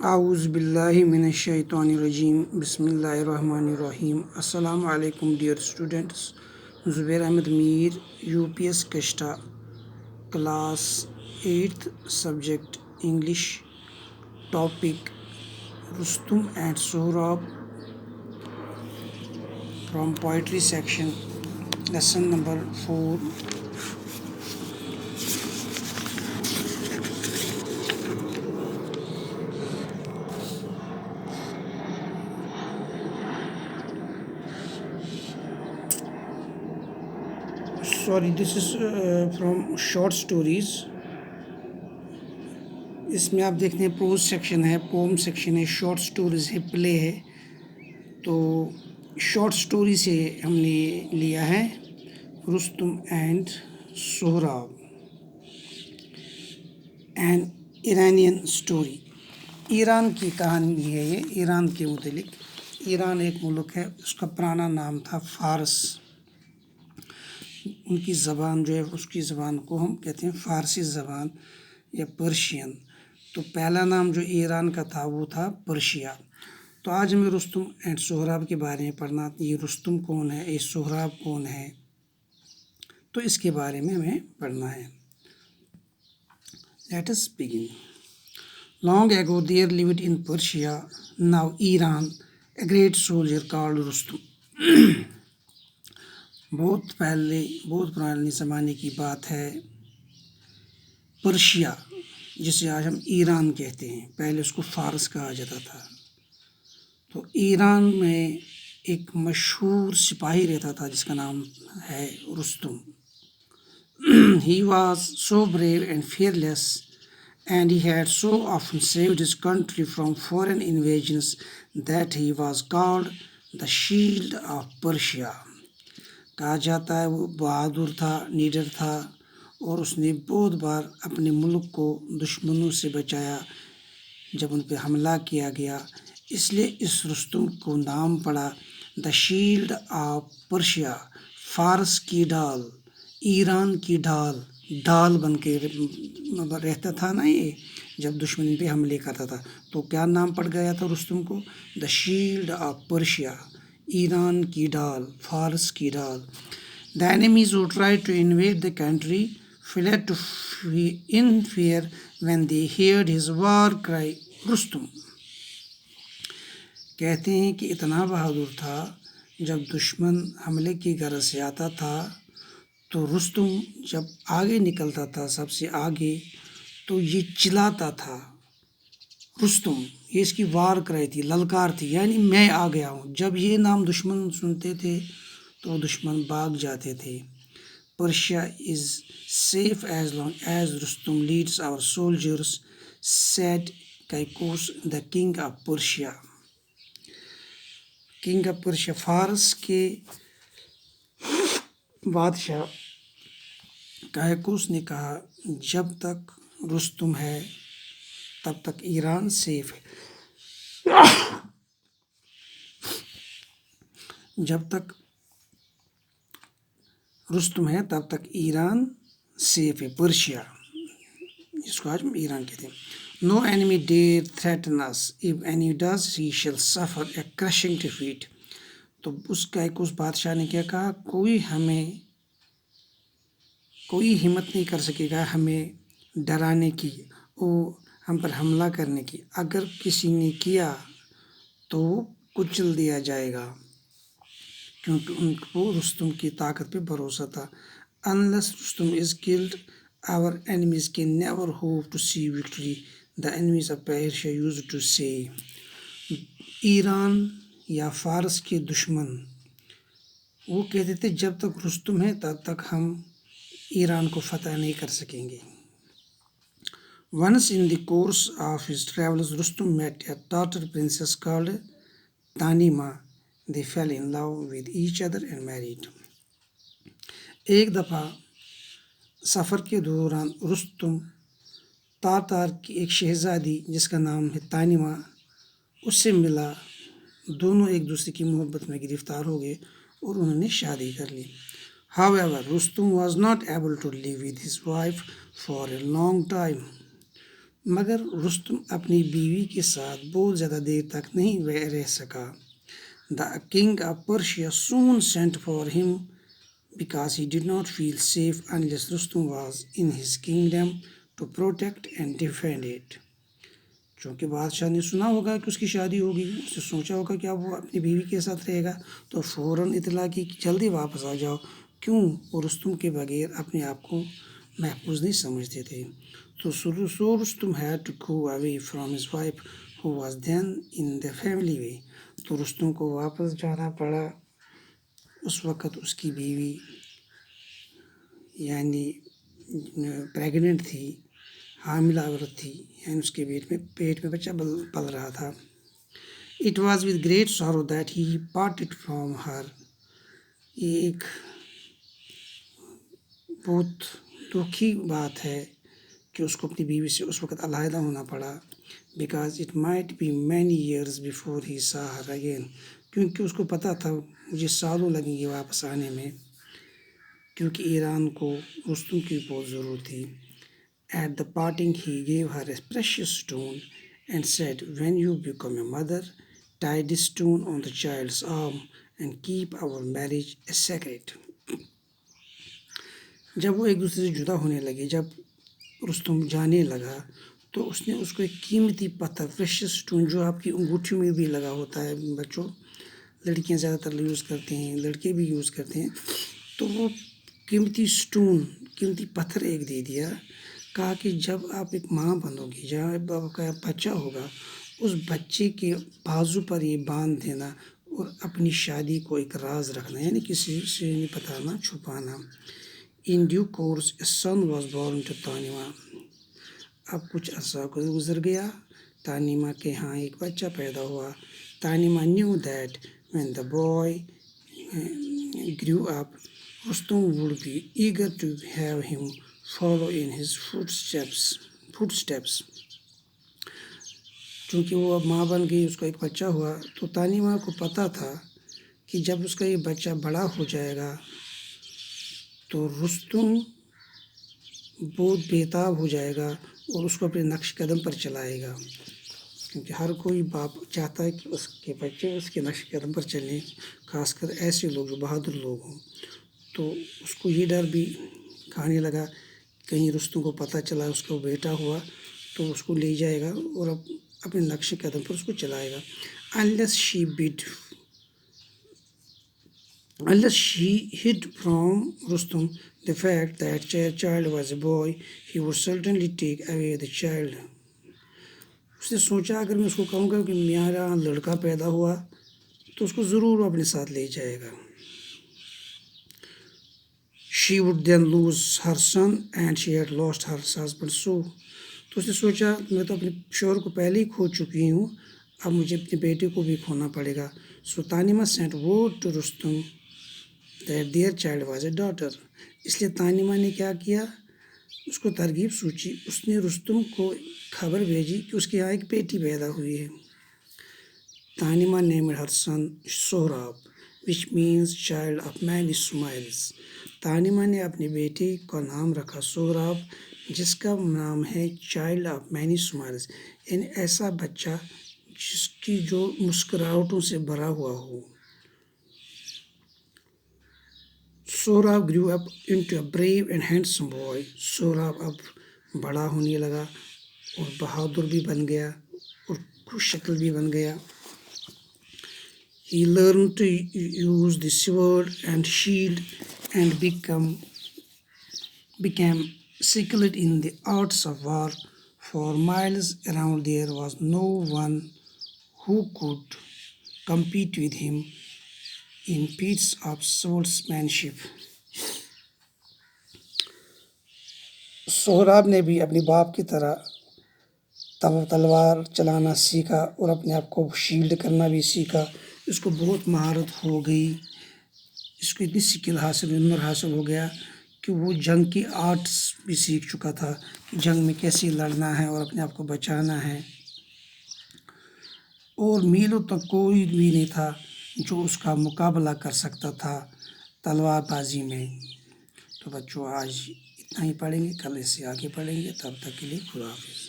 اعوذ باللہ من الشیطان الرجیم بسم اللہ الرحمن الرحیم السلام علیکم dear students. Zubair Ahmed Mir U P S کشٹا class 8th subject English. Topic Rustam and Sohrab from poetry section. Lesson number 4. Sorry this is from short stories. اس میں آپ دیکھتے ہیں پروز سیکشن ہے، پوم سیکشن ہے، شارٹ اسٹوریز ہے، پلے ہے. تو شارٹ اسٹوری سے ہم نے لیا ہے Rustam and Sohrab, an Iranian story. Iran کی کہانی ہے یہ، ایران کے متعلق. ایران ایک ملک ہے، اس کا پرانا نام تھا فارس. ان کی زبان جو ہے اس کی زبان کو ہم کہتے ہیں فارسی زبان یا پرشین. تو پہلا نام جو ایران کا تھا وہ تھا پرشیا. تو آج ہمیں رستم اینڈ سہراب کے بارے میں پڑھنا. یہ رستم کون ہے، یہ سہراب کون ہے، تو اس کے بارے میں ہمیں پڑھنا ہے. Let us begin. Long ago there lived in Persia, now Iran, a great soldier called Rustum. بہت پرانے زمانے کی بات ہے. پرشیا جسے آج ہم ایران کہتے ہیں، پہلے اس کو فارس کہا جاتا تھا. تو ایران میں ایک مشہور سپاہی رہتا تھا جس کا نام ہے Rustam. He was so brave and fearless, and he had so often saved his country from foreign invasions that he was called the Shield of Persia. کہا جاتا ہے وہ بہادر تھا، نیڈر تھا، اور اس نے بہت بار اپنے ملک کو دشمنوں سے بچایا جب ان پہ حملہ کیا گیا. اس لیے اس رستم کو نام پڑا دا شیلڈ آف پرشیا، فارس کی ڈال، ایران کی ڈال. ڈال بن کے رہتا تھا نا یہ جب دشمن پہ حملے کرتا تھا. تو کیا نام پڑ گیا تھا رستم کو؟ The shield of Persia, Iran کی ڈال، فارس کی ڈال. The enemies who tried to invade the country fled in fear when they heard his war cry Rustam. کہتے ہیں کہ اتنا بہادر تھا، جب دشمن حملے کی غرض سے آتا تھا تو رستم جب آگے نکلتا تھا سب سے آگے، تو یہ چلاتا تھا رستم. یہ اس کی وار کرائی تھی، للکار تھی، یعنی میں آ گیا ہوں. جب یہ نام دشمن سنتے تھے تو دشمن بھاگ جاتے تھے. Persia is safe as long as Rustum leads our soldiers, said Caicus, the king of Persia. King of Persia, فارس کے بادشاہ کائکوس نے کہا جب تک رستم ہے تب تک ایران سیف ہے. جب تک رستم ہے تب تک ایران سیف ہے، پرشیا جس کو آج ہم ایران کہتے ہیں. No enemy dare threaten us. If any does, he shall suffer a crushing defeat. تو اس کائکوس بادشاہ نے کیا کہا، کوئی ہمت نہیں کر سکے گا ہمیں ڈرانے کی، اور ہم پر حملہ کرنے کی. اگر کسی نے کیا تو کچل دیا جائے گا، کیونکہ ان کو رستم کی طاقت پہ بھروسہ تھا. Unless Rustum is killed, our enemies can never hope to see victory, the enemies of Persia used to say. Iran یا فارس کے دشمن وہ کہتے تھے جب تک رستم ہے تب تک ہم ایران کو فتح نہیں کر سکیں گے. Once in the course of his travels, Rustum met a Tatar princess called Tanima. They fell in love with each other and married. ایک دفعہ سفر کے دوران رستم تاتار کی ایک شہزادی جس کا نام ہے تانیما، اس سے ملا. دونوں ایک دوسرے کی محبت میں گرفتار ہو گئے اور انہوں نے شادی کر لی. However, Rustum was not able to live with his wife for a long time. مگر رستم اپنی بیوی کے ساتھ بہت زیادہ دیر تک نہیں رہ سکا. The king of Persia soon sent for him because he did not feel safe unless Rustum was in his kingdom to protect and defend it. چونکہ بادشاہ نے سنا ہوگا کہ اس کی شادی ہوگی، اس نے سوچا ہوگا کہ اب وہ اپنی بیوی کے ساتھ رہے گا، تو فوراً اطلاع کی کہ جلدی واپس آ جاؤ. کیوں؟ وہ رستم کے بغیر اپنے آپ کو محفوظ نہیں سمجھتے تھے. تو so Rustum had to go away from his wife who was then in the family way. تو رستم کو واپس جانا پڑا. اس وقت اس کی بیوی یعنی پریگننٹ تھی، حاملہ عورت تھی، یعنی اس کے پیٹ میں بچہ پل رہا تھا. It was with great sorrow that he parted from her. یہ ایک بہت دکھی بات ہے کہ اس کو اپنی بیوی سے اس وقت علیحدہ ہونا پڑا. Because it might be many years before he saw her again. کیونکہ اس کو پتہ تھا مجھے سالوں لگیں گے واپس آنے میں، کیونکہ ایران کو رستم کی بہت ضرورت تھی. At the parting he gave her a precious stone and said, when you become a mother, tie this stone on the child's arm and keep our marriage a secret. جب وہ ایک دوسرے سے جدا ہونے لگے، جب رستم جانے لگا، تو اس نے اس کو ایک قیمتی پتھر، پریشیس اسٹون، جو آپ کی انگوٹھیوں میں بھی لگا ہوتا ہے، بچوں لڑکیاں زیادہ تر یوز کرتے ہیں، لڑکے بھی یوز کرتے ہیں، تو وہ قیمتی اسٹون، قیمتی پتھر ایک دے دیا. کہا کہ جب آپ ایک ماں بنو گی، جب آپ کا بچہ ہوگا، اس بچے کے بازو پر یہ باندھ دینا اور اپنی شادی کو ایک راز رکھنا، یعنی کسی سے نہیں بتانا، چھپانا. In due course a son was born to تانیما. اب کچھ عرصہ گزر گیا، تانیما کے ہاں ایک بچہ پیدا ہوا. تانیما knew that when the boy grew up, Rustum would be eager to have him follow in his footsteps. چونکہ وہ اب ماں بن گئی، اس کا ایک بچہ ہوا، تو تانیما کو پتہ تھا کہ جب اس کا یہ بچہ بڑا ہو جائے گا تو رستم بہت بےتاب ہو جائے گا اور اس کو اپنے نقش قدم پر چلائے گا. کیونکہ ہر کوئی باپ چاہتا ہے کہ اس کے بچے اس کے نقش قدم پر چلیں، خاص کر ایسے لوگ جو بہادر لوگ ہوں. تو اس کو یہ ڈر بھی کھانے لگا، کہیں رستم کو پتہ چلا اس کا بیٹا ہوا تو اس کو لے جائے گا اور اپنے نقش قدم پر اس کو چلائے گا. Unless she hid from Rustum the fact that child was a boy, he would certainly take away the child. اس نے سوچا اگر میں اس کو کہوں گا کہ میرا لڑکا پیدا ہوا تو اس کو ضرور اپنے ساتھ لے جائے گا. She would then lose her son and she had lost her husband. تو اس نے سوچا میں تو اپنے شوہر کو پہلے ہی کھو چکی ہوں، اب مجھے اپنے بیٹے کو بھی کھونا پڑے گا. So Tanima sent word to Rustum that their child was a daughter. اس لیے تانیما نے کیا کیا، اس کو ترغیب سوچی، اس نے رستم کو خبر بھیجی کہ اس کے یہاں ایک بیٹی پیدا ہوئی ہے. تانیما named her son Sohrab, which means child of many smiles. تانیما نے اپنے بیٹے کا نام رکھا سہراب، جس کا نام ہے چائلڈ آف مینی اسمائلز، یعنی ایسا بچہ جس کی جو مسکراہٹوں سے بھرا ہوا ہو. Sohrab grew up into a brave and handsome boy. Sohrab اب بڑا ہونے لگا اور بہادر بھی بن گیا اور خوش شکل بھی بن گیا. He learned to use the sword and shield and became skilled in the arts of war. For miles around there was no one who could compete with him in feats of swordsmanship. Sohrab نے بھی اپنے باپ کی طرح تلوار چلانا سیکھا اور اپنے آپ کو شیلڈ کرنا بھی سیکھا. اس کو بہت مہارت ہو گئی، اس کو اتنی سکل ہنر حاصل ہو گیا کہ وہ جنگ کی آرٹس بھی سیکھ چکا تھا کہ جنگ میں کیسے لڑنا ہے اور اپنے آپ کو بچانا ہے. اور میلوں تک کوئی بھی نہیں تھا جو اس کا مقابلہ کر سکتا تھا تلوار بازی میں. تو بچوں آج اتنا ہی پڑھیں گے، کل اس سے آگے پڑھیں گے. تب تک کے لیے خدا حافظ.